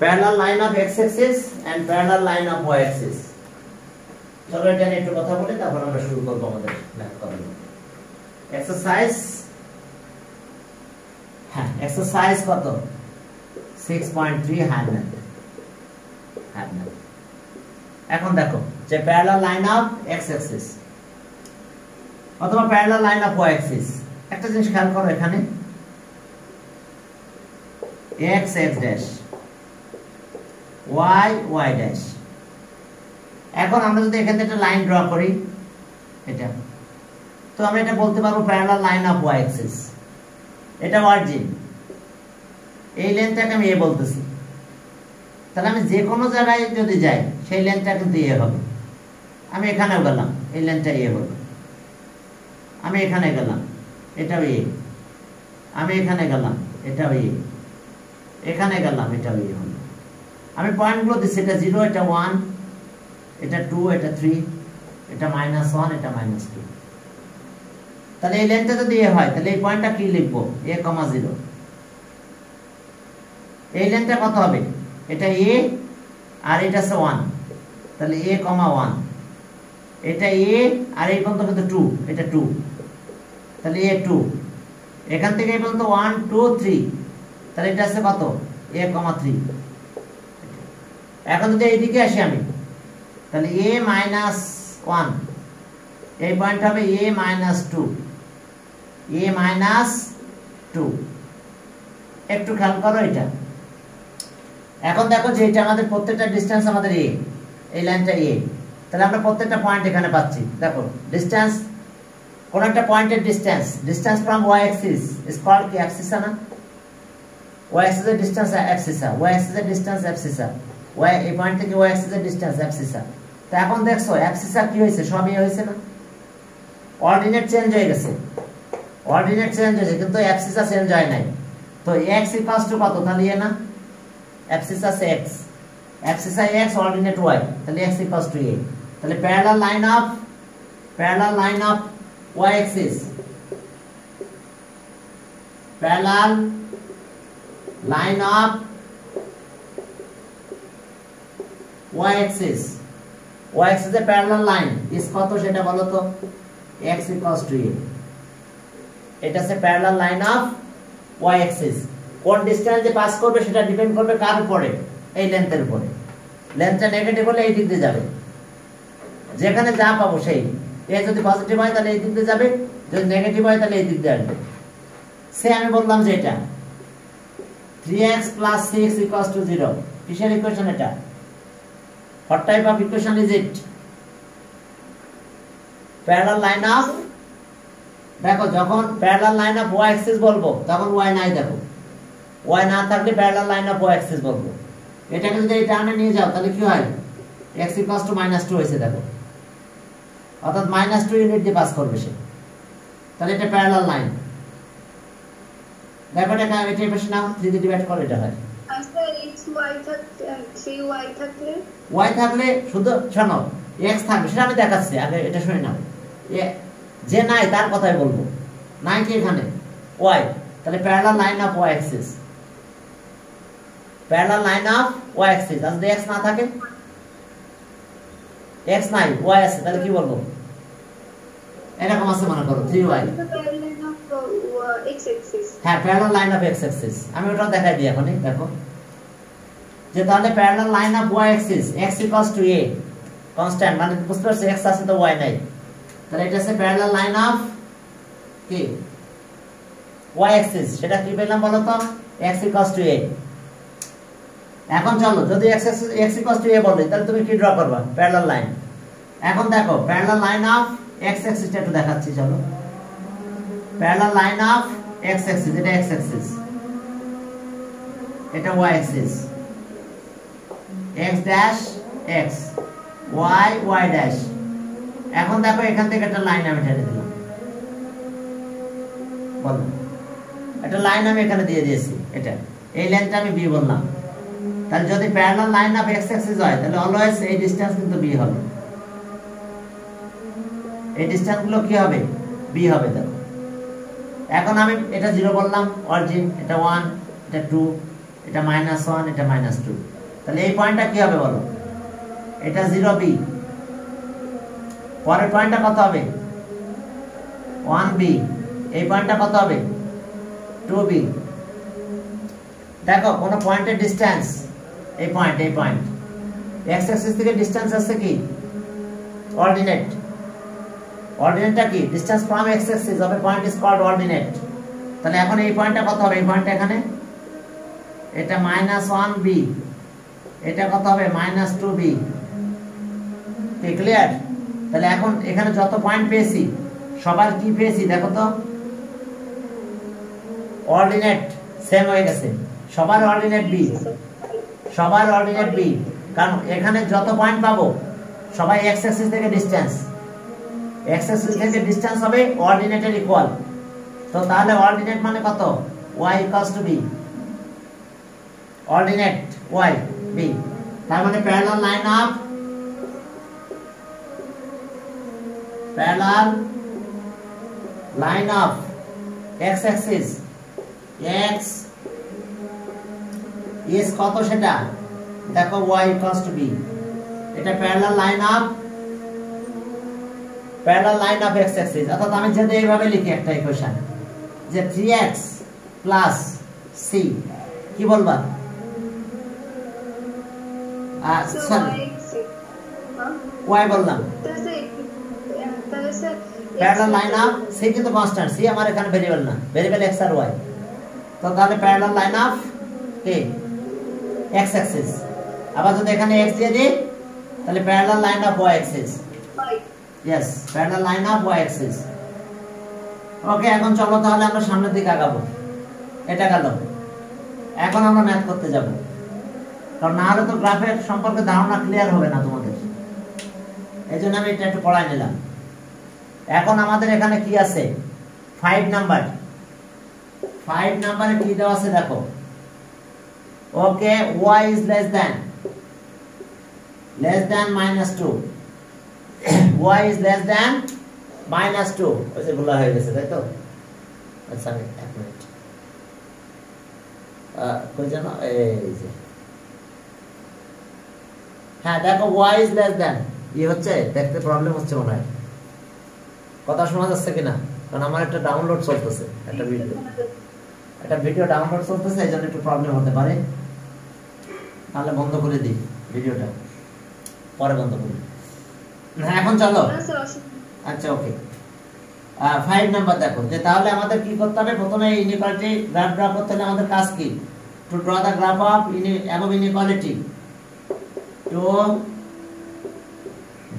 Parallel line of x axis and parallel line of y axis. চলো এটা নিয়ে একটু কথা বলি, তারপর আমরা শুরু করব আমাদের ম্যাথ করানো এক্সারসাইজ। হ্যাঁ, এক্সারসাইজ কত? 6.3 হ্যান্ড ম্যাথ। এখন দেখো যে parallel line of x axis অথবা parallel line of y axis, একটা জিনিস খেয়াল করো, এখানে x x dash y y dash. এখন আমরা যদি এখান থেকে একটা লাইন ড্র করি, এটা তো আমরা এটা বলতে পারবো parallel line of y Axis. এটা অরিজিন, এই লেন্থটাকে আমি এ বলতেছি। তাহলে আমি যে কোনো জায়গায় যদি যাই সেই লেন্থটা কিন্তু এ হবে। আমি এখানেও গেলাম, এই লেন্থটা এ হলো। আমি এখানে গেলাম, এটাও এ। আমি এখানে গেলাম, এটাও এ। এখানে গেলাম, এটাও এ হলো। আমি পয়েন্টগুলো দিচ্ছি, এটা 0, এটা 1, এটা 2, এটা 3, এটা -1, এটা -2। তাহলে এই লেন্থটা যদি এ হয়, তাহলে এই পয়েন্টটা কি লিখবো? a, 0। এই লেন্থটা কত হবে? এটা a আর এটা হচ্ছে 1, তাহলে a, 1। এটা a আর এই পর্যন্ত কিন্তু 2, এটা 2, তাহলে a 2। এখান থেকে এই পর্যন্ত 1 2 3, তাহলে এটা আছে কত? a, 3। এখন যদি এইদিকে আসি আমি, তাহলে a - 1, এই পয়েন্ট হবে a - 2, a - 2। একটু খেয়াল করো এটা। এখন দেখো যে এটা আমাদের প্রত্যেকটা ডিসটেন্স আমাদের a, এই লাইনটা a। তাহলে আমরা প্রত্যেকটা পয়েন্ট এখানে পাচ্ছি। দেখো ডিসটেন্স, কোন একটা পয়েন্টের distance from y axis is called কি? অ্যাবসিসা না? y axis এর ডিসটেন্স অ্যাবসিসা, y axis এর ডিসটেন্স অ্যাবসিসা, y এই পয়েন্ট থেকে y axis এর ডিসটেন্স অ্যাবসিসা। তো এখন দেখছো অ্যাবসিসা কি হয়েছে? সবই হয়েছে না? অর্ডিনেট চেঞ্জ হয়ে গেছে, অর্ডিনেট চেঞ্জ হয়েছে, কিন্তু অ্যাবসিসা চেঞ্জ হয় নাই। তো x = কত? তাহলে এ না, অ্যাবসিসা x, অ্যাবসিসা x, অর্ডিনেট y, তাহলে x = a। তাহলে parallel line of y axis, parallel line of y axis, y axis এর প্যারালাল লাইন is কত সেটা বলো তো? x = a। এটা হচ্ছে parallel line of y axis। কোন ডিসটেন্স যে পাস করবে সেটা ডিপেন্ড করবে কার উপরে? এই লেন্থের উপরে। লেন্থটা নেগেটিভ হলে এই দিক দিয়ে যাবে, যেখানে যা পাবো সেই। এ যদি পজিটিভ হয় তাহলে এই দিক দিয়ে যাবে, যদি নেগেটিভ হয় তাহলে এই দিক দিয়ে আসবে। সে আমি বললাম যে এটা 3x + 6 = 0। কিসের ইকুয়েশন এটা? What type of equation is it? Parallel line of, দেখো যখন parallel line of y axis বলবো তখন y নাই, দেখো y না থাকলে parallel line of y axis বলবো। এটাকে যদি এই টার্মে নিয়ে যাও তাহলে কি হয়? x = -2 হয়েছে, দেখো, অর্থাৎ -2 ইউনিট দিয়ে পাস করবে সে। তাহলে এটা প্যারালাল লাইন। দেখো এটা এই পাশে নাও, 3 দিয়ে ডিভাইড করে এটা হয়। আচ্ছা x y থাকলে 3y থাকলে y থাকলে শুধু শোনো x থাকবে, সেটা আমি দেখাচ্ছি, আগে এটা শুনে নাও। যে নাই তার কথাই বলবো, নাই কি এখানে y, তাহলে parallel line of y axis, parallel line of y axis। আর যদি x না থাকে, x নাই y আছে, তাহলে কি বলবো? এরকম আছে মনে করো 3y। হ্যাঁ, parallel line of x axis। আমি ওটা দেখাই দিই এখনই। দেখো যে তাহলে parallel line of y axis, x = a, constant, মানে বুঝতে পারছো x আছে তো y নাই। তাহলে এটা হচ্ছে প্যারালাল লাইন অফ কি? y axis। সেটা কি পেলাম বলো তো? x = a। এখন চলো, যদি x = a বলে তাহলে তুমি কি ড্র করবা? Parallel line. এখন দেখো parallel line of x axis টা একটু দেখাচ্ছি, চলো। Parallel line of x axis, এটা x axis, এটা y axis, x dash x, y y dash. এখন দেখো এখান থেকে একটা লাইন আমি টেনে দিলাম, বলো একটা লাইন আমি এখানে দিয়ে দিয়েছি, এটা এই লাইনটা আমি b বললাম। তাহলে যদি parallel line of x axis হয় তাহলে অলওয়েজ এই ডিসটেন্স কিন্তু b হবে, এই ডিসটেন্স গুলো কি হবে? b হবে। দেখো এখন আমি এটা 0 বললাম অরিজিন, এটা 1, এটা 2, এটা -1, এটা -2। তাহলে এই পয়েন্টটা কি হবে বলো, এটা 0b, পরের পয়েন্টটা কত হবে 1b, এই পয়েন্টটা কত হবে 2b। দেখো কোন পয়েন্টের ডিসটেন্স, এই পয়েন্ট x অ্যাক্সিস থেকে ডিসটেন্স আছে কি অর্ডিনেট, অর্ডিনেটটা কি distance from x axis of a point is called ordinate. তাহলে এখন এই পয়েন্টটা কত হবে, এই পয়েন্টটা এখানে এটা -1b, এটা কত হবে -2b, ক্লিয়ার? তাহলে এখন এখানে যত পয়েন্ট পেয়েছি সবার কি পেয়েছি দেখো তো, অর্ডিনেট সেম হয়ে গেছে, সবার অর্ডিনেট b, সবার অর্ডিনেট b, কারণ এখানে যত পয়েন্ট পাবো সবাই x অ্যাক্সিস থেকে ডিসটেন্স, x অ্যাক্সিস থেকে ডিসটেন্স হবে অর্ডিনেটের ইকুয়াল। তো তাহলে অর্ডিনেট মানে কত, y = b, ordinate y b, তার মানে parallel line of x Axis, x is কত সেটা দেখো y = b, এটা parallel line of x Axis. অর্থাৎ আমি যদি এইভাবে লিখি একটা ইকুয়েশন যে 3x + c, কি বলবা y বললাম, প্যারালাল লাইন অফ c কিন্তু কনস্ট্যান্ট, c আমার এখানে ভেরিয়েবল না, ভেরিয়েবল x আর y, তো তাহলে প্যারালাল লাইন অফ কি x অ্যাক্সিস। আবার যদি এখানে x দিয়ে দিই তাহলে parallel line of y axis, yes parallel line of y axis. Okay, এখন চলো তাহলে আমরা সামনের দিকে আগাবো। এটা গেল, এখন আমরা ম্যাথ করতে যাব, কারণ না হলে তো গ্রাফের সম্পর্কে ধারণা ক্লিয়ার হবে না তোমাদের, এইজন্য আমি এটা একটু পড়াই নিলাম। এখন আমাদের এখানে কি আছে 5 নাম্বারে কি দেওয়া আছে দেখো, ওকে y is less than -2, y is less than -2, ওই যে গুলা হয়ে গেছে তাই তো। আচ্ছা আমি এক মিনিট কই জানো, এই যে হ্যাঁ দেখো y is less than, এই হচ্ছে দেখতে প্রবলেম হচ্ছে মনে হয়, কথা শোনা যাচ্ছে কিনা, কারণ আমার একটা ডাউনলোড চলতেছে, একটা ভিডিও ডাউনলোড চলতেছে, এইজন্য একটু প্রবলেম হতে পারে। তাহলে বন্ধ করে দিই ভিডিওটা, পরে বন্ধ করি। হ্যাঁ এখন চলো, আচ্ছা ওকে 5 নাম্বার দেখো, যে তাহলে আমাদের কি করতে হবে, প্রথমে ইনইকুয়ালিটি গ্রাফ ড্র করতে হলে আমাদের কাজ কি, to draw the graph of above inequality, to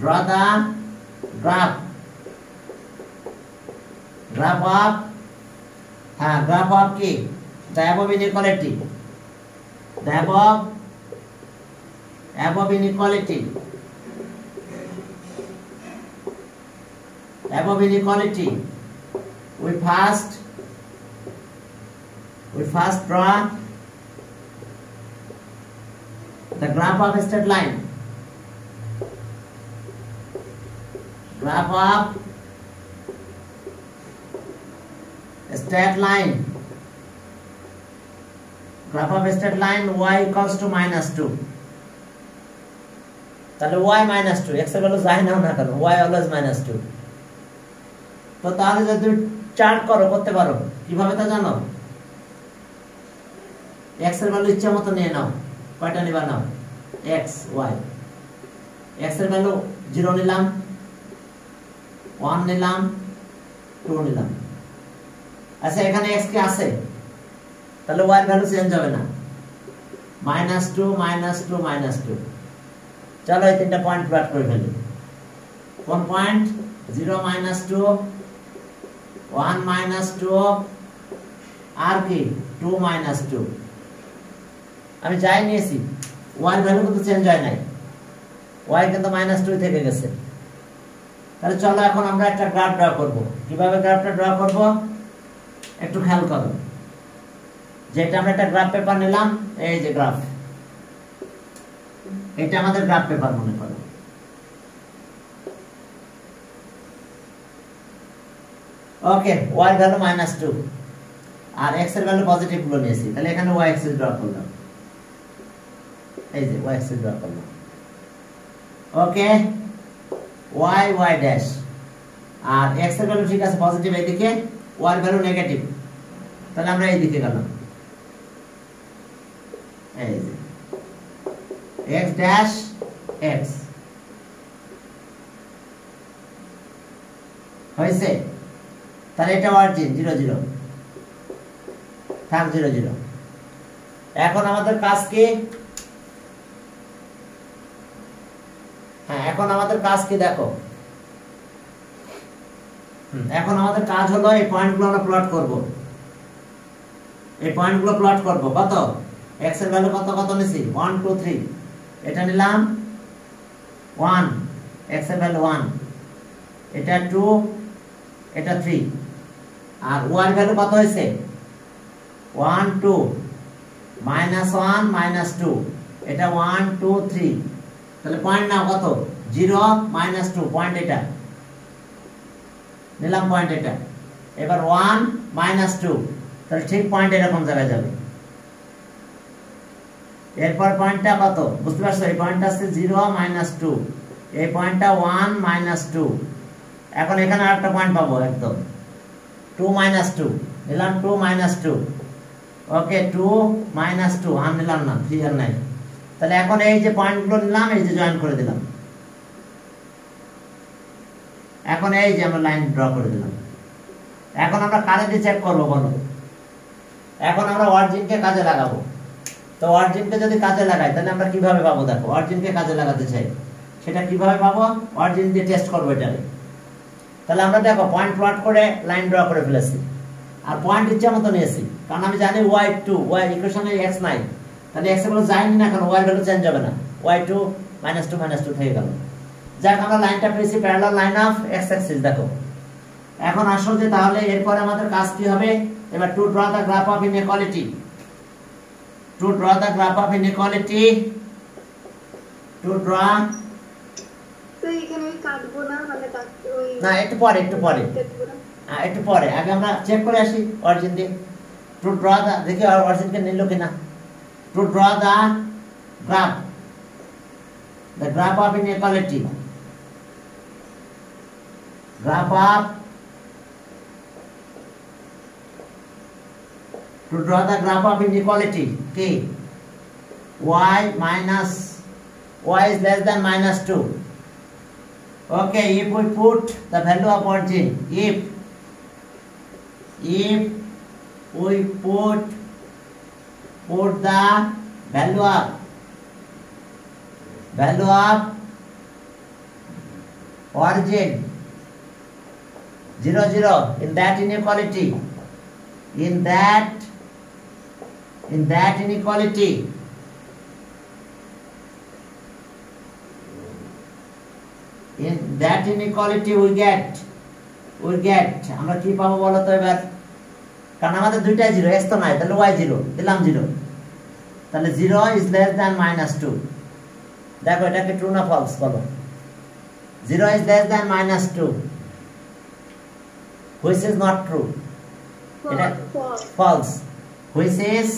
draw the graph of, হ্যাঁ গ্রাফ অফ কি the above inequality, the above inequality, we first draw the graph of a straight line, graph of a straight line, graph of a straight line y equals to -2, তাহলে y -2, x এর value যাই নাও না কেন y always -2। তো তাহলে যদি chart করতে পারো কিভাবে তা জানো, x এর ভ্যালু ইচ্ছা মতো নিয়ে নাও, কয়টা নিবা নাও x y, x এর ভ্যালু 0 নিলাম, 1 নিলাম, 2 নিলাম। আচ্ছা এখানে x কি আছে, তাহলে y এর ভ্যালু চেঞ্জ হবে না, -2 -2 -2। চলো এই তিনটা পয়েন্ট প্লট করে ফেলি। কোন পয়েন্ট, 0 -2, 1 -2 আর কি 2 -2। আমি যাই নিয়েছি, y এর ভ্যালু কিন্তু চেঞ্জ হয় নাই, y কিন্তু -2 থেকে গেছে। তাহলে চলো এখন আমরা একটা গ্রাফ ড্র করব। কিভাবে গ্রাফটা ড্র করব একটু খেয়াল করো, যেটা আমরা একটা গ্রাফ পেপার নিলাম, এই যে গ্রাফ, এটা আমাদের গ্রাফ পেপার মনে করো। ওকে, y এর ভ্যালু -2 আর x এর ভ্যালু পজিটিভ গুলো নিয়েছি, তাহলে এখানে y অ্যাক্সিস ড্র করলাম। এই যে y অ্যাক্সিস ড্র করলাম। ওকে, y ড্যাশ, আর x এর ভ্যালু ঠিক আছে পজিটিভ এইদিকে, y এর ভ্যালু নেগেটিভ, তাহলে আমরা এইদিকে গেলাম। এই যে x ড্যাশ x হয়েছে, তাহলে এটা অরিজিন 0 0 থাক 0 0। এখন আমাদের কাজ কি? হ্যাঁ, এখন আমাদের কাজ কি দেখো, এখন আমাদের কাজ হলো এই পয়েন্টগুলো আমরা প্লট করব। এই পয়েন্টগুলো প্লট করব। কত x এর ভ্যালু কত কত নিছি 1 2 3, এটা নিলাম 1, x এর ভ্যালু 1, এটা 2, এটা 3, আর y এর ভ্যালু কত হয়েছে 1 2 -1 -2, এটা 1 2 3, তাহলে পয়েন্ট নাও কত 0 -2, পয়েন্ট এটা নিলাম, পয়েন্ট এটা। এবার 1 -2, তাহলে ঠিক পয়েন্ট এরকম জায়গায় যাবে। এরপর পয়েন্টটা কত বুঝতে পারছো, এই পয়েন্টটা আছে 0 -2, এই পয়েন্টটা 1 -2, এখন এখানে আরেকটা পয়েন্ট পাবো একদম 2 -2, নিলাম 2 -2, ওকে 2 -2, আর নিলাম না 3 আর নাই। তাহলে এখন এই যে পয়েন্টগুলো নিলাম, এই যে জয়েন করে দিলাম, এখন এই যে আমরা লাইন ড্র করে দিলাম। এখন আমরা কারে দিয়ে চেক করবো বলো? এখন আমরা অরিজিনকে কাজে লাগাবো। তো অরিজিনকে যদি কাজে লাগাই তাহলে আমরা কিভাবে পাবো দেখো, অরিজিনকে কাজে লাগাতে চাই, সেটা কিভাবে পাবো? অরিজিন দিয়ে টেস্ট করবো এটারে। তাহলে আমরা দেখো পয়েন্ট প্লট করে লাইন ড্র করে ফেলেছি, আর পয়েন্ট ইচ্ছা মতো নিয়েছি, কারণ আমি জানি y2, y ইকুয়েশনে x নাই, তাহলে x এর ভ্যালু যায়নি না, কারণ y এর ভ্যালু চেঞ্জ হবে না, y2 -2 থেকে গেল। যাক, আমরা লাইনটা পেয়েছি parallel line of x Axis. দেখো এখন আসল যে, তাহলে এরপরে আমাদের কাজ কি হবে? এবার two draw the graph of inequality, to draw the graph of inequality, to draw. তো এখানে কাটবো না, মানে কাটতে ওই না, একটু পরে একটু পরে আগে আমরা চেক করে আসি অরিজিন দিয়ে। টু ড্র দা, দেখি অরিজিনকে নিল কিনা। To draw the graph, the graph of inequality, graph of, to draw the graph of inequality k, y is less than -2. Okay, if we put the value of origin, if we put the value of origin 0 0 in that inequality, in that inequality, in that inequality we get আমরা কি পাবো বলো তো এবার, কারণ আমাদের দুইটাই 0, x তো নাই, তাহলে y 0 দিলাম 0, তাহলে 0 is less than -2। দেখো এটা কি ট্রু না ফলস বলো? 0 is less than -2, which is not true, এটা false, which is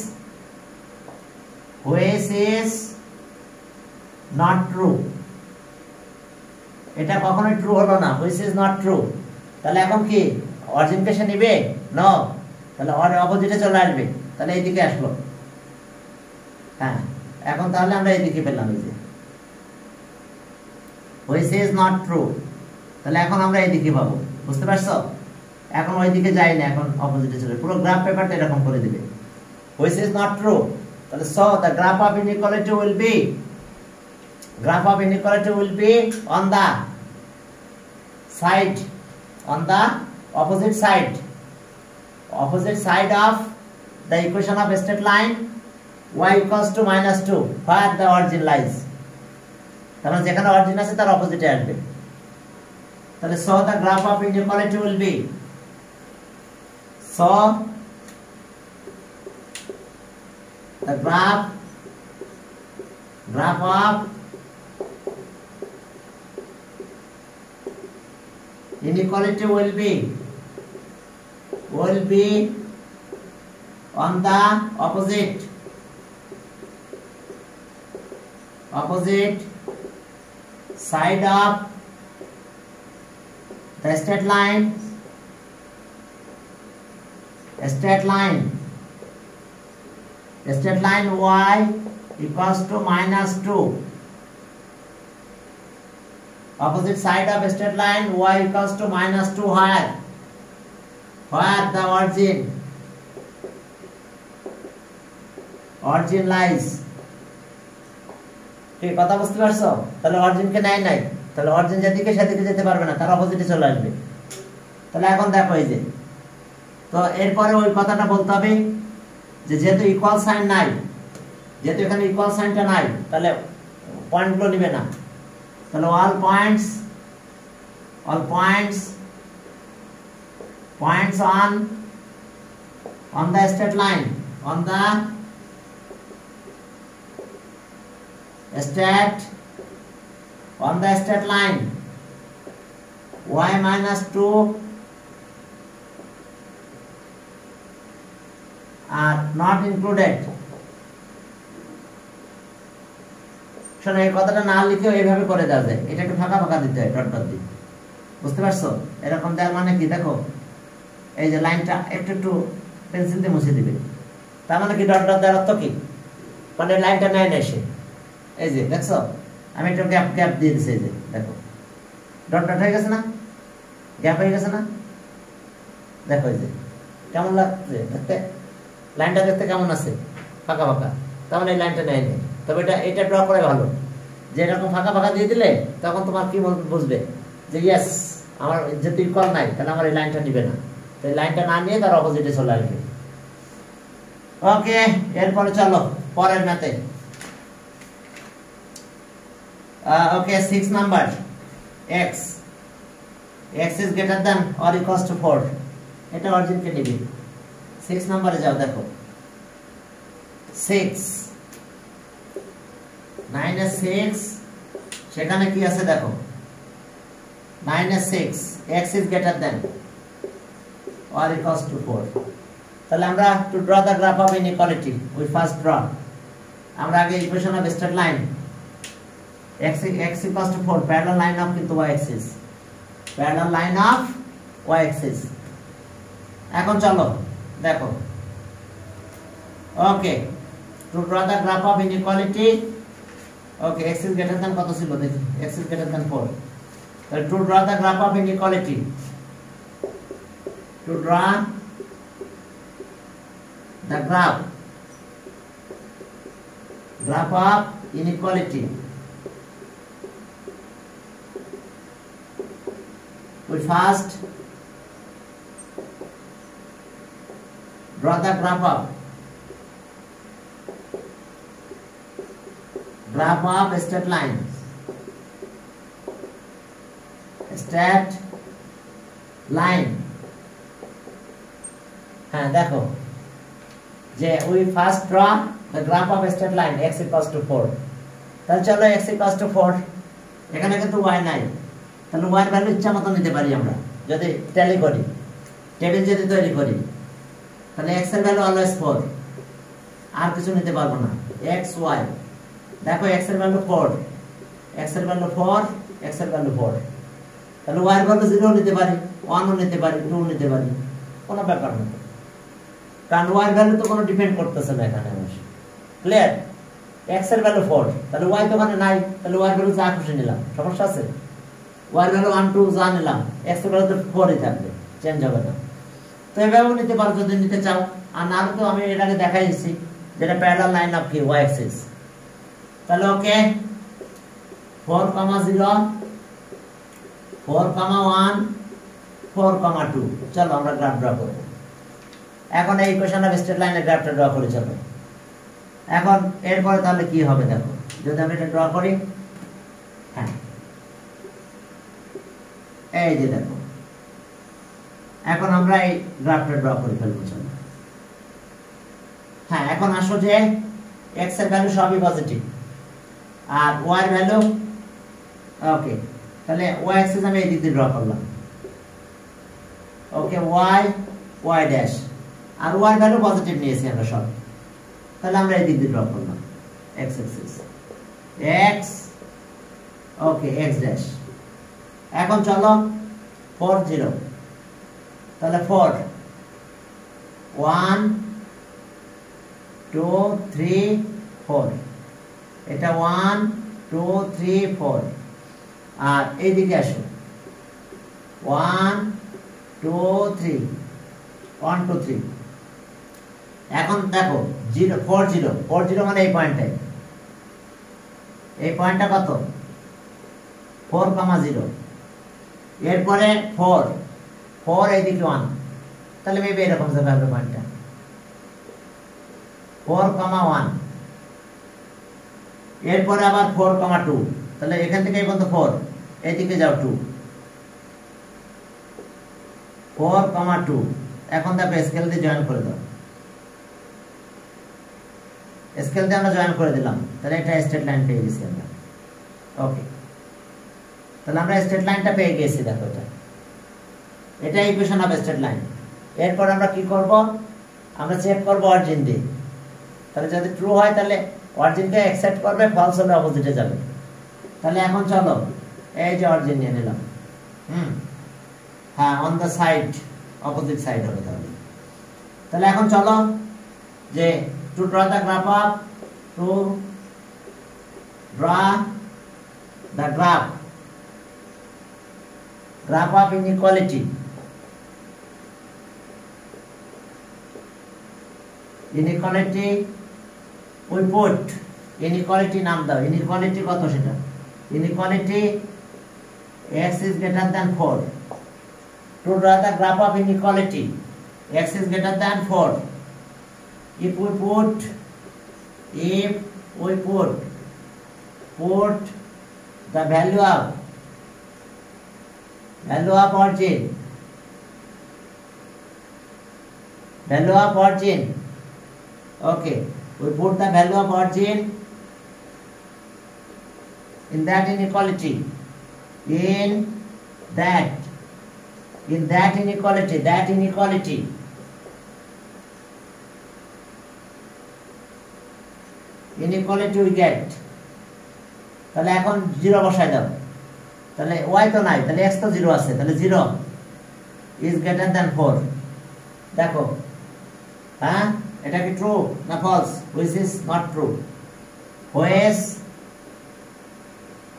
not true, এটা কখনোই ট্রু হলো না, which is not true। তাহলে এখন কি অরিজিনকে সে নিবে? নো, তাহলে ওর অপোজিটে চলে আসবে, তাহলে এইদিকে আসলো। হ্যাঁ, এখন তাহলে আমরা এইদিকে পেলাম, এই যে which is not true, তাহলে এখন আমরা এইদিকে পাবো, বুঝতে পারছো? এখন ওইদিকে যাই না, এখন অপোজিটে চলে, পুরো গ্রাফ পেপারটা এরকম করে দিবে, which is not true। তাহলে so the graph of inequality will be on the side, on the opposite side of the equation of a straight line y equals to -2 where the origin lies। তাহলে যেখানে origin আছে তার অপোজিটে আসবে। তাহলে so the graph of inequality will be, so the graph of inequality will be on the opposite opposite side of the straight line y equals to -2. Opposite side of straight line y equals to -2 where the origin lies. ঠিক কথা বুঝতে পারছো? তাহলে অরিজিনকে নাই তাহলে origin যেদিকে সেদিকে যেতে পারবে না, তার অপোজিটে চলে আসবে। তাহলে এখন দেখো এই যে, তো এরপরে ওই কথাটা বলতে হবে যে যেহেতু ইকুয়াল সাইন নাই, যেহেতু এখানে ইকুয়াল সাইনটা নাই, তাহলে পয়েন্টগুলো নিবে না। তাহলে all points on the straight line, on the straight line y -2 are not included. শোনো, এই কথাটা না লিখেও এইভাবে করে দেওয়া যায়, এটা একটু ফাঁকা ফাঁকা দিতে হয়, ডট ডট দিয়ে। বুঝতে পারছো? এরকম দেওয়ার মানে কি, দেখো এই যে লাইনটা একটু পেন্সিল দিয়ে মুছে দিবে, তার মানে কি ডট ডট দেওয়ার অর্থ কি, মানে লাইনটা নেয় না সে। এই যে দেখছো, আমি একটু গ্যাপ দিয়ে দিচ্ছি, এই যে দেখো ডট ডট হয়ে গেছে না, গ্যাপ হয়ে গেছে না, দেখো এই যে কেমন লাগছে দেখতে, লাইনটা দেখতে কেমন আছে, ফাঁকা ফাঁকা, তার মানে এই লাইনটা নেয় নেই। তবে এটা ড্র করে ভালো, যে এরকম ফাঁকা ফাঁকা দিয়ে দিলে তখন তোমার কি বুঝবে যে ইয়েস আমার যেহেতু ইকুয়াল নাই, তাহলে আমার এই লাইনটা নিবে না, তো এই লাইনটা না নিয়ে তার অপোজিটে চলে আসবে। ওকে, এরপরে চলো পরের ম্যাথে। ওকে, 6 number, x is greater than or equals to 4, এটা অরিজিনকে নিবি। 6 নাম্বারে যাও, দেখো 6 -6, সেখানে কি আছে দেখো, -6 x is greater than or equals to 4। তাহলে আমরা to draw the graph of inequality we first draw, আমরা আগে equation of straight line x equals to 4 parallel line of কিন্তু y axis, parallel line of y axis। এখন চলো দেখো, ওকে, to draw the graph of inequality, okay x is greater than কত ছিল দেখি, x is greater than 4, তাহলে to draw the graph of inequality, to draw the graph of inequality, we first draw the graph of straight lines, straight line। হ্যাঁ দেখো যে we first draw the graph of straight line x equals to 4, তাহলে চলো x equals to 4, এখানে কিন্তু y নাই, তাহলে y এর ভ্যালু ইচ্ছা মতো নিতে পারি আমরা, যদি ট্যালি করি, টেবিল যদি তৈরি করি, তাহলে x এর ভ্যালু অলওয়েজ 4, আর কিছু নিতে পারবো না, x y, দেখো x এর ভ্যালু 4, x এর ভ্যালু 4, x এর ভ্যালু 4, তাহলে y এর ভ্যালু 0 নিতে পারি, 1 ও নিতে পারি, 2 নিতে পারি, কোনো ব্যাপার না, কারণ y এর ভ্যালু তো কোনো ডিপেন্ড করতেছে না এখানে। ক্লিয়ার? x এর ভ্যালু 4, তাহলে y তো ওখানে নাই, তাহলে y এর ভ্যালু যা খুশি নিলাম, সমস্যা আছে? y এর ভ্যালু 1 2 যা নিলাম, x এর ভ্যালু তো 4 ই থাকবে, চেঞ্জ হবে না। তো এভাবেও নিতে পারো যদি নিতে চাও, আর না তো আমি এটাকে দেখাই দিচ্ছি যেটা প্যারালাল লাইন অফ কি y axis। তাহলে ওকে, 4, 0, 4, 1, 4, 2, চলো আমরা গ্রাফ ড্র করব। এখন এই ইকুয়েশন অফ স্ট্রেট লাইনের গ্রাফটা ড্র করি, চলো। এখন এরপরে তাহলে কি হবে দেখো, যদি আমি এটা ড্র করি, হ্যাঁ এই যে দেখো, এখন আমরা এই গ্রাফটা ড্র করে ফেলবো, চলো। হ্যাঁ, এখন আসো যে x এর ভ্যালু সবই পজিটিভ আর y এর ভ্যালু, ওকে, তাহলে y অ্যাক্সিস আমি এই দিক দিয়ে ড্র করলাম, ওকে, y ড্যাশ, আর y এর ভ্যালু পজিটিভ নিয়েছি আমরা সব, তাহলে আমরা এই দিক দিয়ে ড্র করলাম x অ্যাক্সিস। x ওকে x ড্যাশ। এখন চলো 4 0, তাহলে 4 1 2 3 4, এটা 1 2 3 4। আর এইদিকে আসো 1 2 3 1 2 3। এখন দেখো 0 4 0 4 0 মানে এই পয়েন্টটাই, এই পয়েন্টটা কত 4 0, এরপরে 4 4 এইদিকে 1, তাহলে মেবি এরকম যাবে হবে পয়েন্টটা 4 1। এরপরে আবার 4 2, তাহলে এখান থেকে এই পর্যন্ত 4, এইদিকে যাও 2 4 2। এখন দেখো স্কেল দিয়ে জয়েন করে দাও, স্কেল দিয়ে আমরা জয়েন করে দিলাম, তাহলে এটা স্ট্রেট লাইন পেয়ে গেছি আমরা। ওকে, তাহলে আমরা স্ট্রেট লাইনটা পেয়ে গেছি। দেখো এটা ইকুয়েশন অফ স্ট্রেট লাইন। এরপর আমরা কি করব, আমরা চেক করব অরিজিন দিয়ে। তাহলে যদি ট্রু হয় তাহলে অরিজিনকে অ্যাকসেপ্ট করবে, ফলস হলে অপোজিটে যাবে। তাহলে এখন চলো এই যে অরিজিন নিয়ে নিলাম, হ্যাঁ on the side, opposite side হবে। তাহলে এখন চলো যে two draw the graph of, two draw the graph of inequality. Inequality we put inequality নাম দাও, ইনইকুয়ালিটি কত সেটা, inequality x is greater than 4. To draw the graph of inequality x is greater than 4, if we put the value of origin, okay, we put the value of origin in that inequality, in that inequality we get। তাহলে এখন 0 বসাই দাও, তাহলে y তো নাই, তাহলে x তো 0 আছে, তাহলে 0 is greater than 4। দেখো হ্যাঁ এটা কি ট্রু না false, which is not true,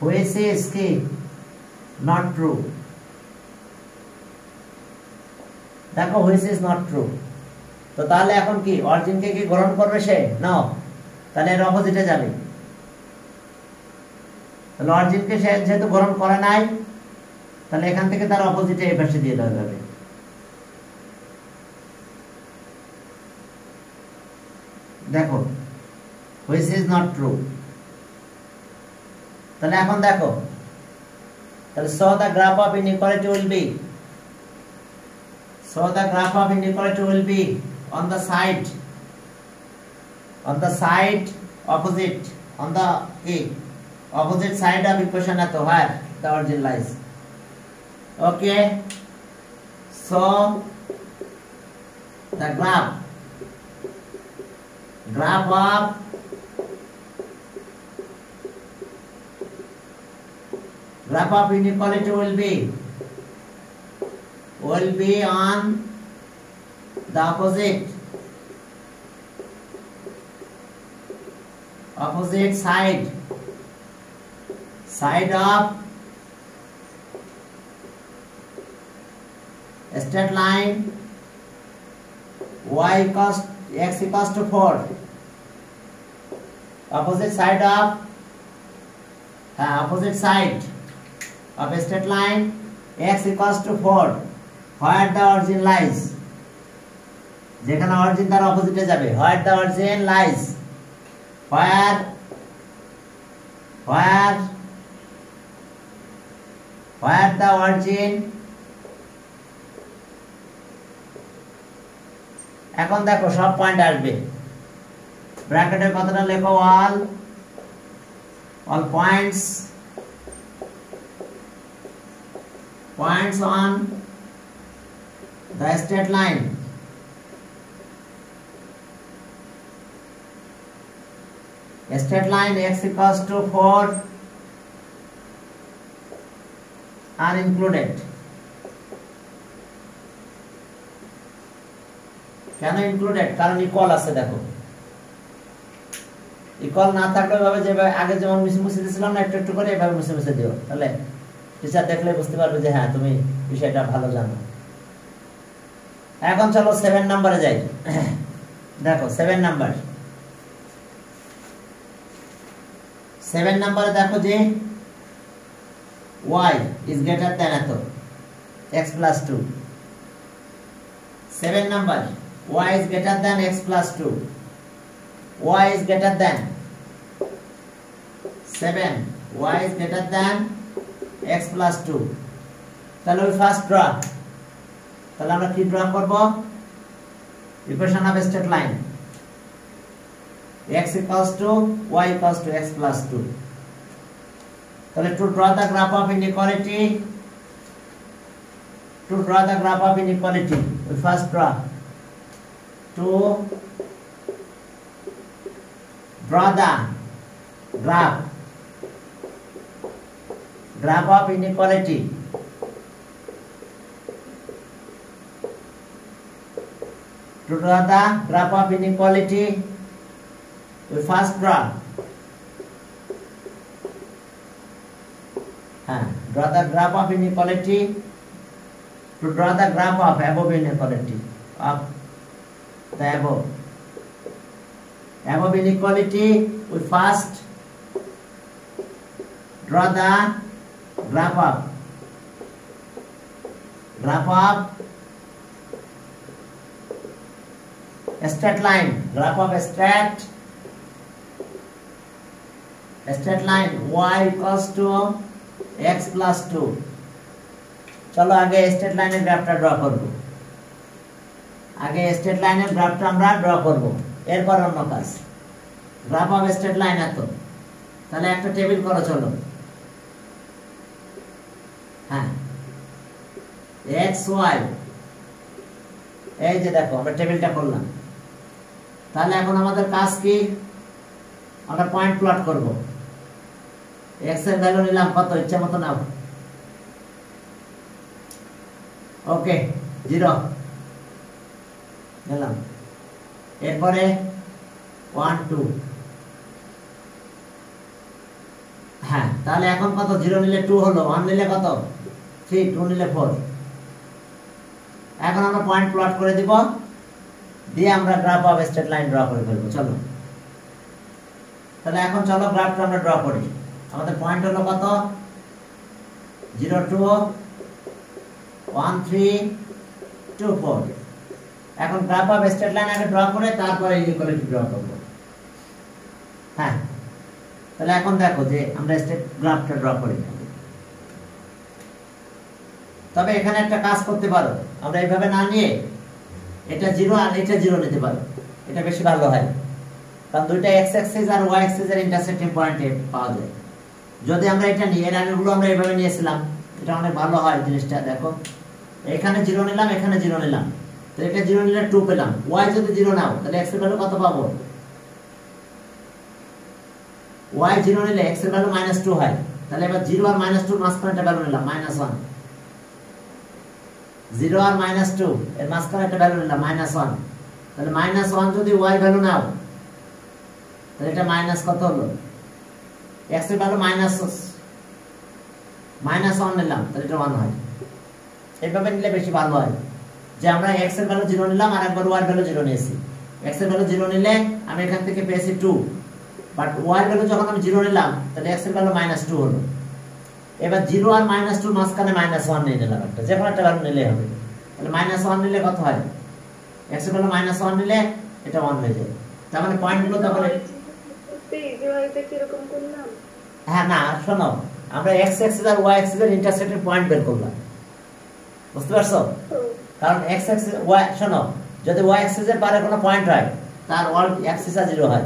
which is কি not true। দেখো which is not true, তো তাহলে এখন কি অরিজিনকে কি গ্রহণ করবে সে, নাও, তাহলে এর অপোজিটে যাবে। তাহলে অরিজিনকে সে যেহেতু গ্রহণ করে নাই, তাহলে এখান থেকে তার অপোজিটে এই পাশে দিয়ে দেওয়া যাবে। দেখো which is not true, তাহলে এখন দেখো, তাহলে so the graph of inequality will be on the side opposite, on the opposite side of equation at where the origin lies। Okay, so the graph of inequality will be on the opposite side of a straight line x equals to 4, opposite side of a straight line x equals to 4, where the origin lies, যেখানে origin তার অপোজিটে যাবে, where the origin lies, where the origin। এখন দেখো সব point আসবে, ব্র্যাকেটের কথাটা লেখো, all points on the straight line straight line x equals to 4 are included. কেন ইনক্লুডেড? কারণ ইকুয়াল আছে। দেখো ইকুয়াল না থাকলে এভাবে যেভাবে আগে যেমন মুছে মুছে দিয়েছিলাম না, একটু একটু করে এভাবে মুছে মুছে দিও, তাহলে টিচার দেখলে বুঝতে পারবে যে হ্যাঁ তুমি বিষয়টা ভালো জানো। এখন চলো 7 নম্বরে যাই। দেখো 7 নাম্বার, 7 নম্বরে দেখো যে y is greater than এত x plus 2। 7 number, y is greater than x plus 2, y is greater than 7, y is greater than x plus 2। তাহলে we first draw, তাহলে আমরা কি ড্র করব? Equation of straight line x equals to y equals to x plus 2। তাহলে to draw the graph of inequality, we first draw the graph of inequality. To draw the graph of inequality, we first draw draw the graph of inequality. To draw the graph of above inequality, of the above inequality, we first draw the graph of a straight line, graph of a straight line y equals to x plus 2। চলো আগে straight লাইনের গ্রাফটা draw করব, আমরা draw করব, এরপর অন্য কাজ। গ্রাফ অফ স্ট্রেট লাইন এত, তাহলে একটা টেবিল করো। চলো হ্যাঁ x y, এই যে দেখো আমরা টেবিলটা করলাম। তাহলে এখন আমাদের কাজ কি? আমরা পয়েন্ট প্লট করব। x এর ভ্যালু নিলাম কত? ইচ্ছা মতো নাও। ওকে 0 নিলাম। এরপরে 1 2, হ্যাঁ তাহলে এখন কত? 0 নিলে 2 হলো, 1 নিলে কত? 3, 2 নিলে 4। এখন আমরা পয়েন্ট প্লট করে দিব, দিয়ে আমরা graph of straight line draw করে ফেলবো। চলো তাহলে এখন চলো গ্রাফটা আমরা ড্র করি। আমাদের পয়েন্ট হলো কত? 0 2 1 3 2 4। এখন গ্রাফ অফ স্ট্রেট লাইন আগে ড্র করে তারপরে ইকুয়ালিটি ড্র করব। হ্যাঁ তাহলে এখন দেখো যে আমরা স্ট্রেট গ্রাফটা ড্র করি। তবে এখানে একটা কাজ করতে পারো, আমরা এইভাবে না নিয়ে এটা 0 আর এটা 0 নিতে পারো, এটা বেশি ভালো হয়। কারণ দুইটা x অ্যাক্সিস আর y অ্যাক্সিস এর ইন্টারসেক্টিং পয়েন্টে পাওয়া যায়। যদি আমরা এটা নিয়ে, এর আগেগুলো আমরা এইভাবে নিয়েছিলাম, এটা অনেক ভালো হয় জিনিসটা। দেখো এখানে 0 নিলাম, এখানে 0 নিলাম, তো এটা 0 নিলে 2 পেলাম। y যদি 0 নাও তাহলে x এর ভ্যালু কত পাবো? y 0 নিলে x এর ভ্যালু -2 হয়। তাহলে এবার 0 আর -2 মাঝখানে একটা ভ্যালু নিলাম -1। 0 আর -2 এর মাঝখানে একটা ভ্যালু নিলাম -1। তাহলে -1 যদি y ভ্যালু নাও তাহলে এটা মাইনাস কত হলো? x এর ভ্যালু -1 নিলাম, তাহলে এটা 1 হয়। এইভাবে নিলে বেশি ভালো হয়, যে আমরা x এর ভ্যালু 0 নিলাম আর একবার y এর ভ্যালু 0 নিয়েছি। x এর ভ্যালু 0 নিলে আমি এখান থেকে পেয়েছি 2, বাট y এর ভ্যালু যখন আমি 0 নিলাম তাহলে x এর ভ্যালু -2 হলো। এবার 0 আর -2 মাঝখানে -1 নিয়ে নিলাম, একটা যে কোনো একটা ভ্যালু নিলেই হবে। তাহলে -1 নিলে কত হয়? x এর ভ্যালু -1 নিলে এটা 1 হয়ে যায়। তার মানে পয়েন্টগুলো তাহলে হ্যাঁ না শোনো, আমরা x অ্যাক্সিস আর y অ্যাক্সিস এর ইন্টারসেক্টেড পয়েন্ট বের করলাম, বুঝতে পারছো? কারণ x অ্যাক্সিস y, শোনো যদি y অ্যাক্সিস এর পারে কোনো পয়েন্ট হয় তার অল অ্যাক্সিস 0 হয়,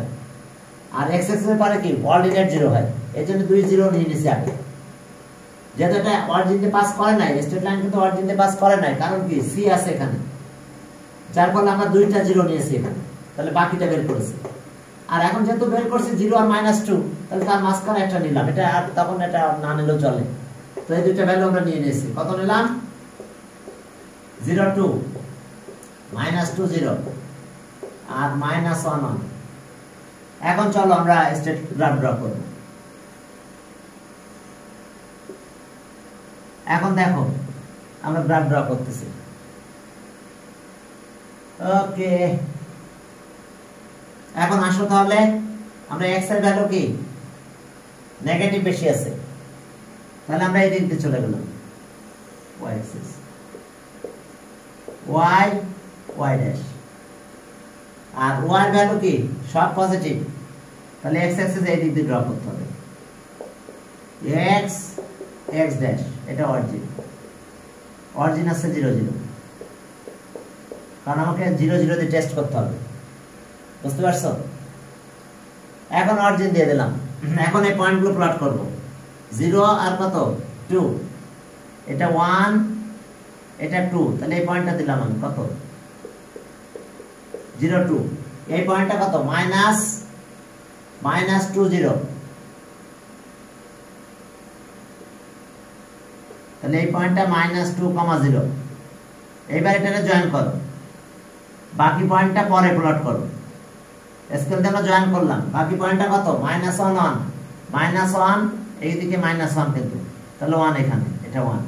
আর x অ্যাক্সিস এর পারে কি অর্ডিনেট 0 হয়। এজন্য 2 0 নিয়ে নিছি আগে। যেহেতু এটা অরিজিনে পাস করে নাই, স্ট্রেট লাইন কিন্তু অরিজিনে পাস করে নাই, কারণ কি c আছে এখানে, যার ফলে আমরা দুইটা 0 নিয়েছি এখানে। তাহলে বাকিটা বের করেছি। আর এখন যেহেতু বের করছি 0 আর -2, তাহলে তার মাঝখানে একটা নিলাম, এটা আর তখন এটা না নিলেও চলে। তো এই দুইটা ভ্যালু আমরা নিয়ে নিয়েছি। কত নিলাম? 0 2 -2 0 আর -1 1। এখন চলো আমরা স্টেট গ্রাফ ড্র করব। এখন দেখো আমরা গ্রাফ ড্র করতেছি। ওকে, এখন আসো তাহলে আমরা x এর ভ্যালু কি নেগেটিভ বেশি আছে, তাহলে আমরা এই দিক দিয়ে চলে গেলাম y axis, y y dash, আর y এর ভ্যালু কি সব পজিটিভ, তাহলে x অ্যাক্সিস এই দিক দিয়ে ড্র করতে হবে, x x ড্যাশ, এটা অরিজিন, অরিজিন আছে 0 0, কারণ আমাকে 0 0 দিয়ে টেস্ট করতে হবে, বুঝতে পারছো? এখন অরিজিন দিয়ে দিলাম। এখন এই পয়েন্টগুলো প্লট করব। 0 আর কত 2, এটা 1 এটা 2, তাহলে এই পয়েন্টটা দিলাম আমি কত 0 2, এই পয়েন্টটা কত -2 0, তাহলে এই পয়েন্টটা -2, 0। এইবার এটাকে জয়েন করো, বাকি পয়েন্টটা পরে প্লট করো। স্কেল দিয়ে আমরা জয়েন করলাম, বাকি পয়েন্টটা কত -1 1, -1 এইদিকে -1 কিন্তু, তাহলে 1 এখানে, এটা 1,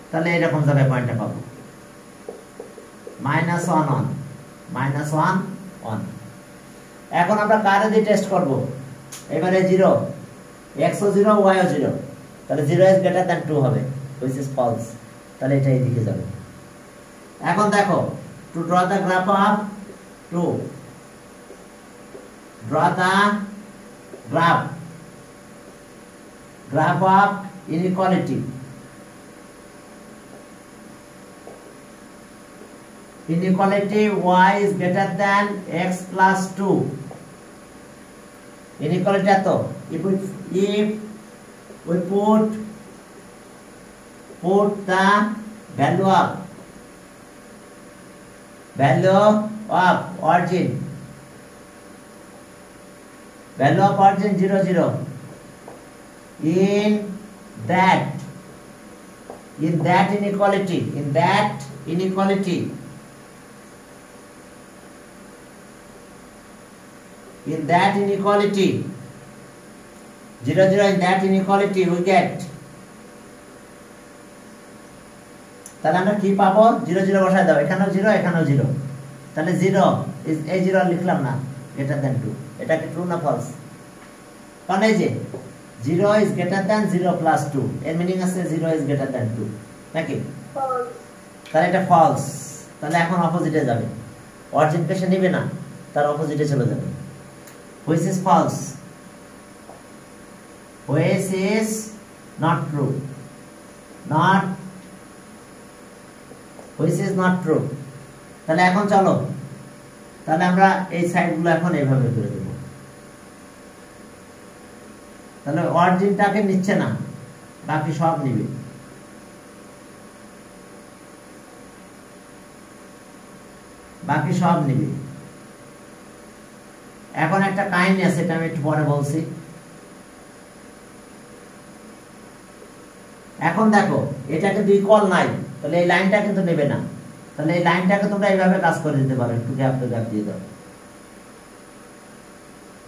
তাহলে এরকম জায়গায় পয়েন্টটা পাবো -1 1 -1 1। এখন আমরা কারে দিয়ে টেস্ট করব? এবারে 0, x ও 0 y ও 0, তাহলে 0 is greater than 2 হবে, which is false, তাহলে এটা এইদিকে যাবে। এখন দেখো, to draw the graph of 2, draw the graph of inequality, y is greater than x plus 2, inequality eto, if we put the value of origin 0 0 in that inequality, 0 0, in that inequality we get, তাহলে আমরা কি পাবো? 0 0 বসায় দাও, এখানেও 0 এখানেও 0, তাহলে 0 is এই 0 লিখলাম না, greater than 2, এটা কি ট্রু না ফলস? কারণ এই যে 0 is greater than 0 plus 2, এর মিনিং আছে 0 is greater than 2, নাকি? false, তাহলে এটা ফলস, তাহলে এখন অপোজিটে যাবে, অরিজিন কে সে নেবে না, তার অপোজিটে চলে যাবে, which is false, which is not true, which is not true। তাহলে এখন চলো, তাহলে আমরা এই সাইডগুলো এখন এইভাবে করে দেব, তাহলে অরিজিনটাকে নিচ্ছে না, বাকি সব নিবে, এখন একটা কাহিনী আছে, এটা আমি একটু পরে বলছি। এখন দেখো, এটাকে দুই কল নাই, তাহলে এই লাইনটা কিন্তু নেবে না, তাহলে এই লাইনটাকে তোমরা এইভাবে কাজ করে দিতে পারো, একটু গ্যাপ দিয়ে দাও,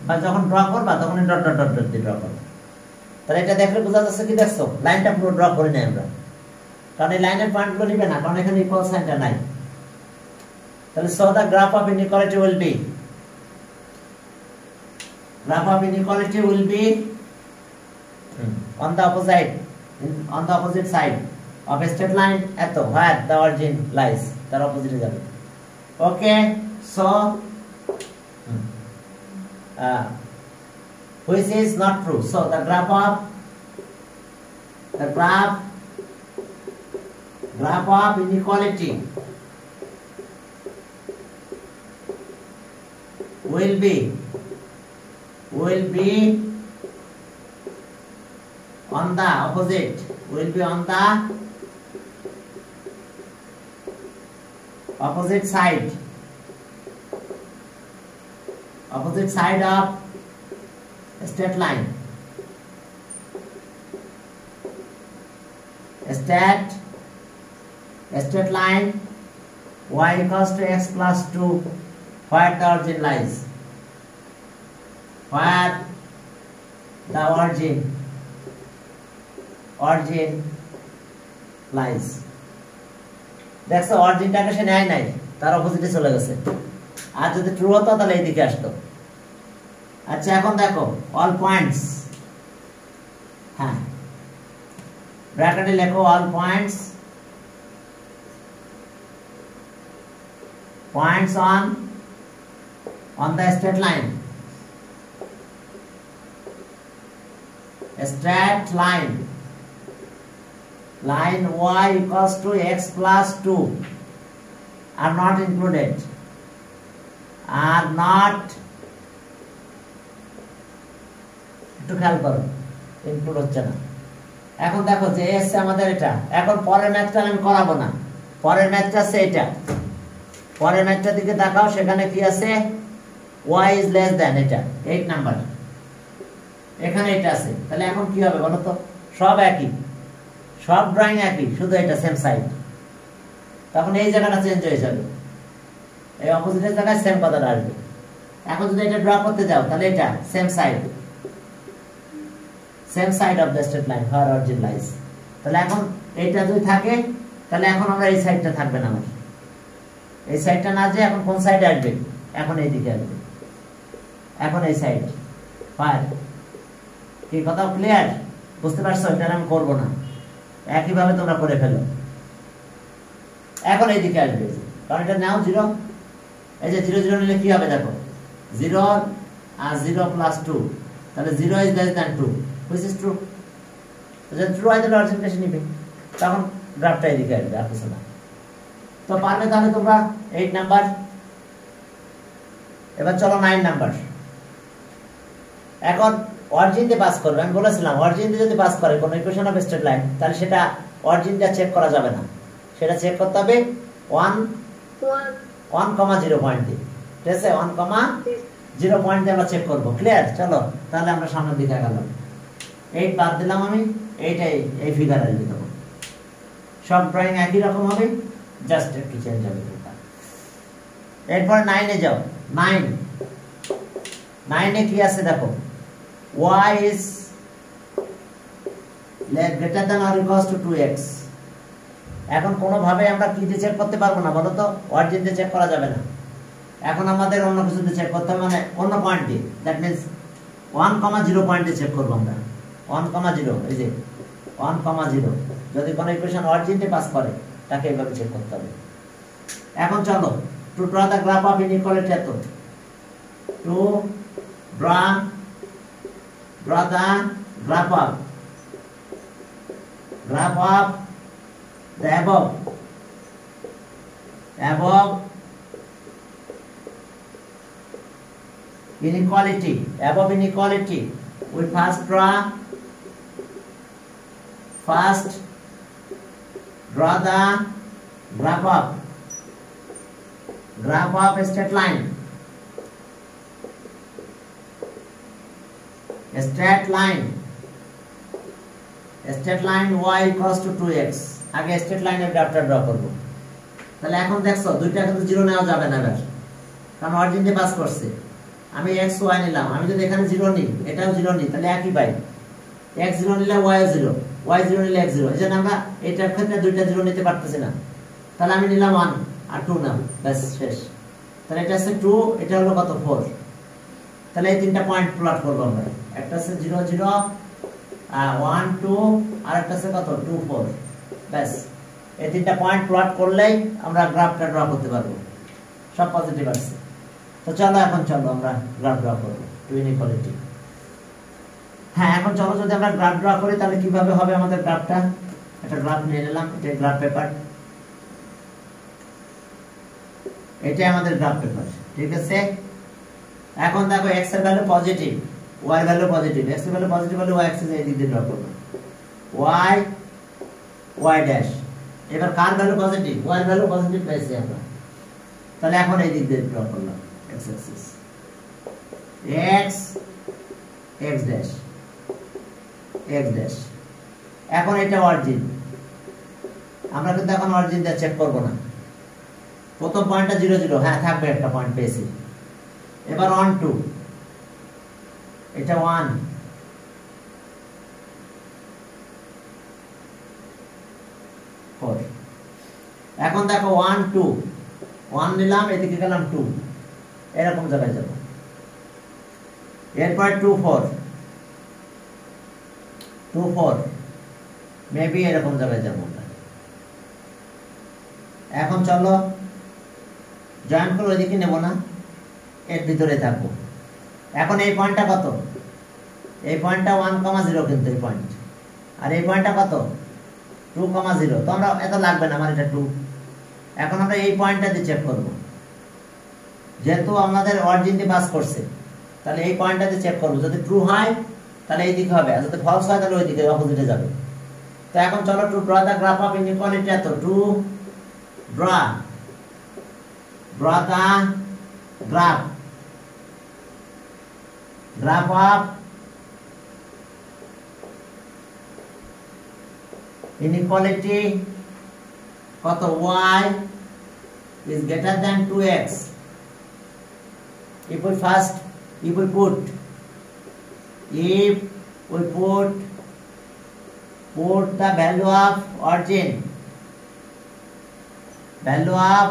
বা যখন ড্র করবা তখন ডট ডট ডট ডট দিয়ে ড্র করো। তাহলে এটা দেখলে বোঝা যাচ্ছে কি, দেখছো লাইনটা পুরো ড্র করে নেই আমরা, কারণ এই লাইনের পয়েন্টগুলো নিবে না, কারণ এখানে ইকুয়াল সাইনটা নাই। তাহলে so the graph of inequality will be on the opposite side of a straight line at where the origin lies, তার অপোজিটে যাবে। ওকে, so which is not true, so the graph of inequality will be on the opposite, side opposite side of straight line, straight line y equals to x plus 2, where the origin lies, where the origin lies. দেখছো অরিজিনটাকে সে নেয় নাই, তার অপোজিটে চলে গেছে। আর যদি true হতো তাহলে এইদিকে আসতো। আচ্ছা এখন দেখো অল পয়েন্টস, হ্যাঁ ব্র্যাকেটে লেখো all points on the straight line, line y equals to x plus 2 are not included, একটু খেয়াল করো, ইনক্লুড হচ্ছে না। এখন দেখো যে এসছে আমাদের এটা, এখন পরের ম্যাথটা আমি করাবো না, পরের ম্যাথটা আছে এটা, পরের ম্যাথটার দিকে তাকাও, সেখানে কি আছে y is less than, এটা 8 নাম্বার, এখানে এটা আছে। তাহলে এখন কি হবে বলো তো, সব একই, সব ড্রয়িং একই, শুধু এটা সেম সাইড। তখন এই জায়গাটা চেঞ্জ হয়ে যাবে, এই অপোজিটের জায়গায় সেম কথাটা আসবে। এখন যদি এটা ড্র করতে যাও তাহলে এটা same side of the straight line where origin lies। তাহলে এখন এইটা যদি থাকে তাহলে এখন আমরা এই সাইডটা থাকবে না, আমার এই সাইডটা না, যে এখন কোন সাইডে আসবে, এখন এই দিকে আসবে, এখন এই সাইড। কি কথা ক্লিয়ার, বুঝতে পারছো? এটা আমি করবো না, একইভাবে তোমরা করে ফেলো। এখন এই দিকে আসবে, কারণ এটা নাও 0, এই যে 0 0 নিলে কি হবে দেখো, 0 আর 0 প্লাস 2, তাহলে 0 is less than 2, which is true। যদি ট্রু হয় তাহলে অরিজিন বেশি নিবে, তখন গ্রাফটা এই দিকে আসবে, আর কিছু না। তো পারবে তাহলে তোমরা 8 নাম্বার। এবার চলো 9 নাম্বার। এখন অরিজিন দিয়ে পাস করবে, আমি বলেছিলাম অরিজিন দিয়ে যদি পাস করে কোন ইকুয়েশন অফ স্ট্রেট লাইন, তাহলে সেটা অরিজিনটা চেক করা যাবে না, সেটা চেক করতে হবে 1,0 পয়েন্ট দিয়ে, ঠিক আছে? 1,0 পয়েন্ট দিয়ে আমরা চেক করবো। ক্লিয়ার? চলো তাহলে আমরা সামনের দিকে আগালাম। 8 বাদ দিলাম আমি, এইটাই এই ফিগার আসবে, তখন সব ড্রয়িং একই রকম হবে, জাস্ট একটু চেঞ্জ হবে। এরপর 9 এ যাও। 9 এ কি আছে দেখো, y is greater than or equals to 2x। এখন কোনো ভাবে আমরা কি দিয়ে চেক করতে পারবো না বলো তো, অরিজিন দিয়ে চেক করা যাবে না। এখন আমাদের অন্য কিছু দিয়ে চেক করতে হবে, মানে অন্য পয়েন্ট দিয়ে, দ্যাট মিন্স 1,0 পয়েন্ট দিয়ে চেক করবো আমরা। 1,0, এই যে 1,0, যদি কোনো ইকুয়েশন অরিজিন দিয়ে পাস করে তাকে এইভাবে চেক করতে হবে। এখন চলো two draw the graph of inequality, এত two draw the graph of the above inequality. We first draw the graph of a straight line. A straight line y equals to 2x। আগে straight লাইনের গ্রাফটা draw করব। তাহলে এখন দেখছো দুইটা কিন্তু 0 নেওয়া যাবে না এবার, কারণ অরিজিন দিয়ে পাস করছে। আমি x y নিলাম, আমি যদি এখানে 0 নিই, এটাও 0 নিই, তাহলে একই পাই। x 0 নিলে y 0, y 0 নিলে x 0। এজন্য আমরা এটার ক্ষেত্রে দুইটা 0 নিতে পারতেছি না, তাহলে আমি নিলাম 1 আর 2 নাও, ব্যাস শেষ। তাহলে এটা আছে 2, এটা হলো কত 4। তাহলে এই তিনটা পয়েন্ট প্লট করব আমরা, একটা আছে 0 0, 1 2, আর একটা আছে কত 2 4। ব্যাস এই তিনটা পয়েন্ট প্লট করলেই আমরা গ্রাফটা ড্র করতে পারবো, সব পজিটিভ আছে। তো চলো এখন চলো আমরা গ্রাফ ড্র করব টু ইনইকুয়ালিটি। হ্যাঁ এখন চলো যদি আমরা গ্রাফ ড্র করি তাহলে কিভাবে হবে আমাদের গ্রাফটা। একটা গ্রাফ নিয়ে নিলাম, এটা গ্রাফ পেপার, এটাই আমাদের গ্রাফ পেপার, ঠিক আছে? এখন দেখো x এর ভ্যালু পজিটিভ, y এর ভ্যালু পজিটিভ। x এর ভ্যালু পজিটিভ হলে y অ্যাক্সিস এই দিক দিয়ে ড্র করব, y ড্যাশ। এবার কার ভ্যালু পজিটিভ, y এর ভ্যালু পজিটিভ পাইছি আমরা, তাহলে এখন এই দিক দিয়ে ড্র করলাম x Axis. x x dash x dash। এখন এটা অরিজিন, আমরা কিন্তু এখন অরিজিন দিয়ে চেক করব না। প্রথম পয়েন্টটা 0 0, হ্যাঁ থাকবে, একটা পয়েন্ট পেয়েছি। এবার 1 2, এটা 1, এখন দেখো 1 2, 1 নিলাম, এদিকে গেলাম 2, এরকম জায়গায় যাব। এরপর 2 4, 2 4 মেবি এরকম জায়গায় যাব। এখন চলো জয়েন করে ওইদিকে নেব না, এর ভিতরে থাকবো। এখন এই পয়েন্টটা কত? এই পয়েন্টটা 1 0 কিন্তু এই পয়েন্ট, আর এই পয়েন্টটা কত? 2 0। তো আমরা এত লাগবে না, আমার এটা 2। এখন আমরা এই পয়েন্টটা দিয়ে চেক করব, যেহেতু আমাদের অরিজিন দিয়ে পাস করছে, তাহলে এই পয়েন্টটা দিয়ে চেক করব। যদি ট্রু হয় তাহলে এই দিকে হবে, আর যদি ফলস হয় তাহলে ওই দিকে অপোজিটে যাবে। তো এখন চলো two draw the graph of inequality. এত two draw the graph of inequality কত? y is greater than 2x. If we put the value of origin, value of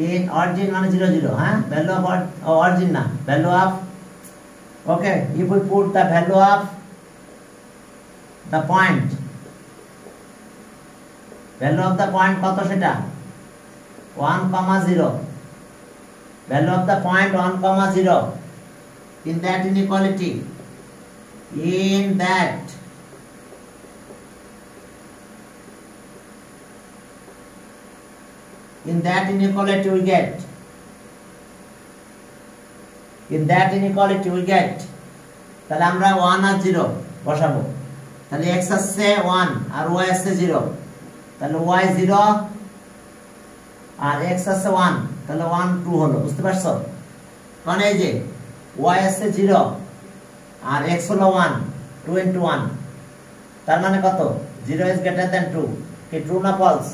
in origin মানে 0 0, হ্যাঁ value of origin না, value of, okay, if we put the value of the point, value of the point কত সেটা? 1 0, value of the point 1 0 in that inequality, in that inequality we get, তাহলে আমরা 1 আর 0 বসাবো। তাহলে x আসছে 1 আর y আসছে 0, তাহলে y 0 আর x আসছে 1, তাহলে 1 2 হলো। বুঝতে পারছো? মানে এই যে y আসছে 0 আর x হলো 1, 2 into 1, তার মানে কত? 0 is greater than 2। কি ট্রু না ফলস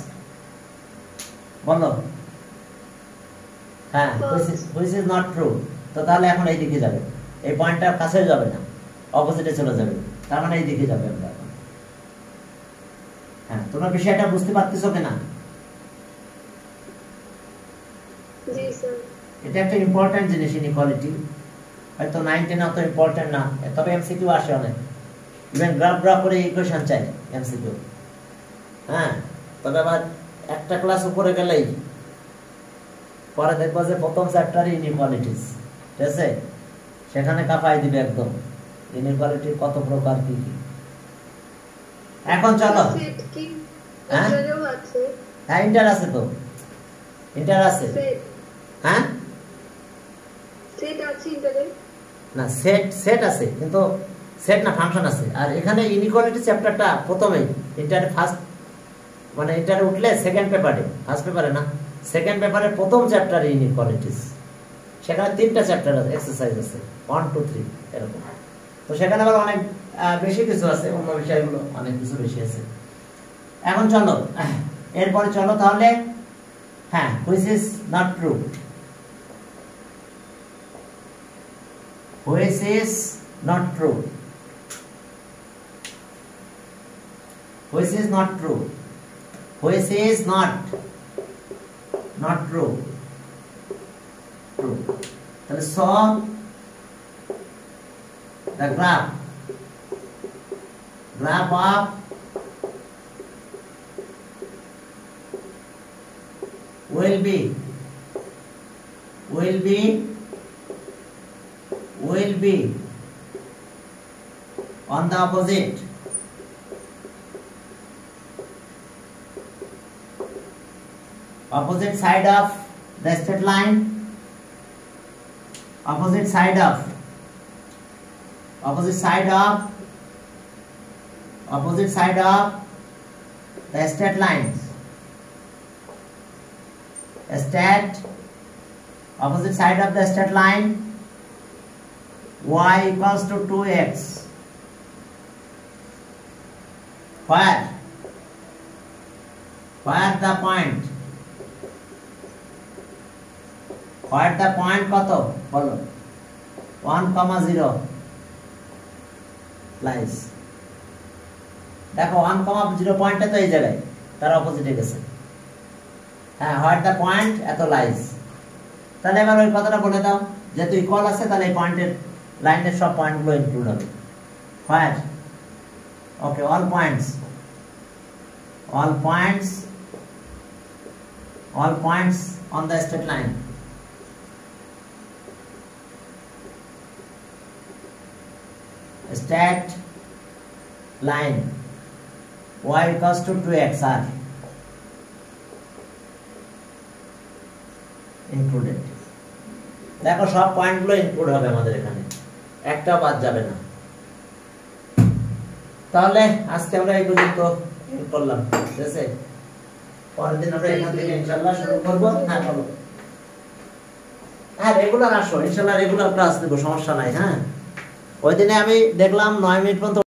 বলো? হ্যাঁ, which is not true। তো তাহলে এখন এই দিকে যাবে, এই পয়েন্টটার কাছে যাবে না, অপোজিটে চলে যাবে, তার মানে এই দিকে যাবে আমরা এখন। হ্যাঁ, তোমরা বিষয়টা বুঝতে পারতেছো কিনা? জি স্যার। এটা একটা ইম্পর্টেন্ট জিনিস, ইনইকুয়ালিটি। হয়তো 9 10 অত ইম্পর্টেন্ট না, তবে এমসিকিউ আসে অনেক, ইভেন গ্রাফ ড্র করে ইকুয়েশন চাই এমসিকিউ। হ্যাঁ, তবে আবার একটা ক্লাস উপরে গেলেই পরে দেখবো যে প্রথম চ্যাপ্টারে ইনইকুয়ালিটিস, ঠিক আছে, সেখানে কাপাই দিবে একদম ইনইকুয়ালিটি কত প্রকার কি কি। এখন চলো, হ্যাঁ হ্যাঁ ইন্টার আছে, তো ইন্টার আছে, হ্যাঁ না সেট আছে, কিন্তু সেট না ফাংশন আছে। আর এখানে ইনইকুয়ালিটি চ্যাপ্টারটা প্রথমেই ইন্টারে ফার্স্ট, মানে ইন্টারে উঠলে সেকেন্ড পেপারে, ফার্স্ট পেপারে না, সেকেন্ড পেপারের প্রথম চ্যাপ্টারে ইনইকুয়ালিটিস। সেখানে 3টা চ্যাপ্টার আছে, এক্সারসাইজ আছে 1 2 3 এরকম। তো সেখানে আবার অনেক বেশি কিছু আছে, অন্য বিষয়গুলো অনেক কিছু বেশি আছে। এখন চলো এরপরে চলো তাহলে, হ্যাঁ, which is not true, which is not true, which is not true, which is not true, true। তাহলে solve the graph of will be on the opposite side of the straight line, opposite side of the straight lines, opposite side of the straight line y equals to 2x, where the point কত বলো 1,0 lies। দেখো 1,0 পয়েন্টটা তো এই জায়গায়, তার অপোজিটে গেছে। হ্যাঁ, হোয়াট দ্য পয়েন্ট এত লাইজ। তাহলে এবার ওই কথাটা বলে দাও, যেহেতু ইকুয়াল আছে তাহলে এই পয়েন্টের লাইনের সব পয়েন্টগুলো ইনক্লুড হবে। What, okay, all points on the straight line y equals to 2x are included। দেখো সব পয়েন্টগুলো ইনক্লুড হবে আমাদের এখানে, একটাও বাদ যাবে না। তাহলে আজকে আমরা এই পর্যন্ত করলাম, ঠিক আছে? পরের দিন আমরা এখান থেকে ইনশাআল্লাহ শুরু করব। হ্যাঁ বলো। হ্যাঁ, রেগুলার আসো, ইনশাআল্লাহ রেগুলার ক্লাস দেব, সমস্যা নাই। হ্যাঁ, ওই দিনে আমি দেখলাম 9 মিনিট পর্যন্ত